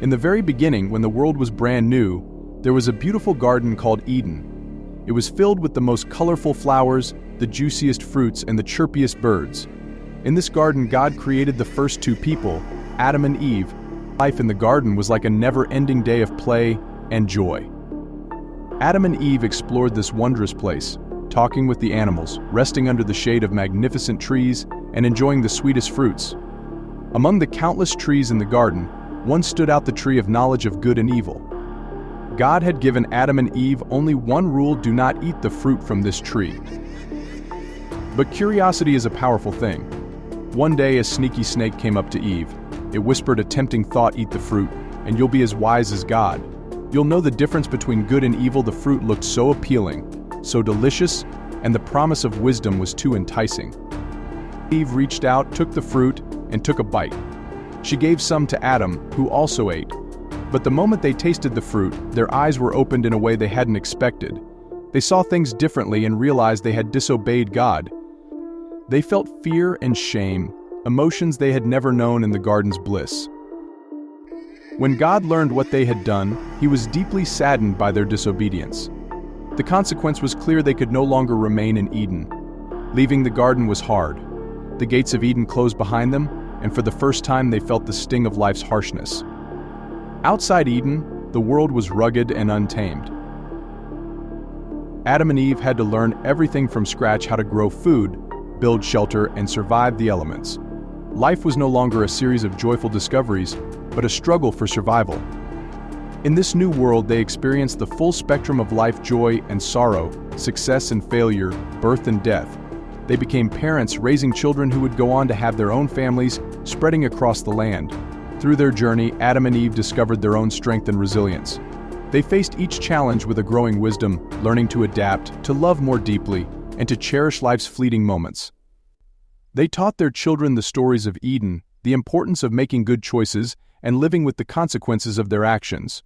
In the very beginning, when the world was brand new, there was a beautiful garden called Eden. It was filled with the most colorful flowers, the juiciest fruits, and the chirpiest birds. In this garden, God created the first two people, Adam and Eve. Life in the garden was like a never-ending day of play and joy. Adam and Eve explored this wondrous place, talking with the animals, resting under the shade of magnificent trees, and enjoying the sweetest fruits. Among the countless trees in the garden, one stood out, the tree of knowledge of good and evil. God had given Adam and Eve only one rule: do not eat the fruit from this tree. But curiosity is a powerful thing. One day a sneaky snake came up to Eve. It whispered a tempting thought: eat the fruit, and you'll be as wise as God. You'll know the difference between good and evil. The fruit looked so appealing, so delicious, and the promise of wisdom was too enticing. Eve reached out, took the fruit, and took a bite. She gave some to Adam, who also ate. But the moment they tasted the fruit, their eyes were opened in a way they hadn't expected. They saw things differently and realized they had disobeyed God. They felt fear and shame, emotions they had never known in the garden's bliss. When God learned what they had done, he was deeply saddened by their disobedience. The consequence was clear: they could no longer remain in Eden. Leaving the garden was hard. The gates of Eden closed behind them, and for the first time they felt the sting of life's harshness. Outside Eden, the world was rugged and untamed. Adam and Eve had to learn everything from scratch: how to grow food, build shelter, and survive the elements. Life was no longer a series of joyful discoveries, but a struggle for survival. In this new world, they experienced the full spectrum of life: joy and sorrow, success and failure, birth and death. They became parents, raising children who would go on to have their own families, spreading across the land. Through their journey, Adam and Eve discovered their own strength and resilience. They faced each challenge with a growing wisdom, learning to adapt, to love more deeply, and to cherish life's fleeting moments. They taught their children the stories of Eden, the importance of making good choices, and living with the consequences of their actions.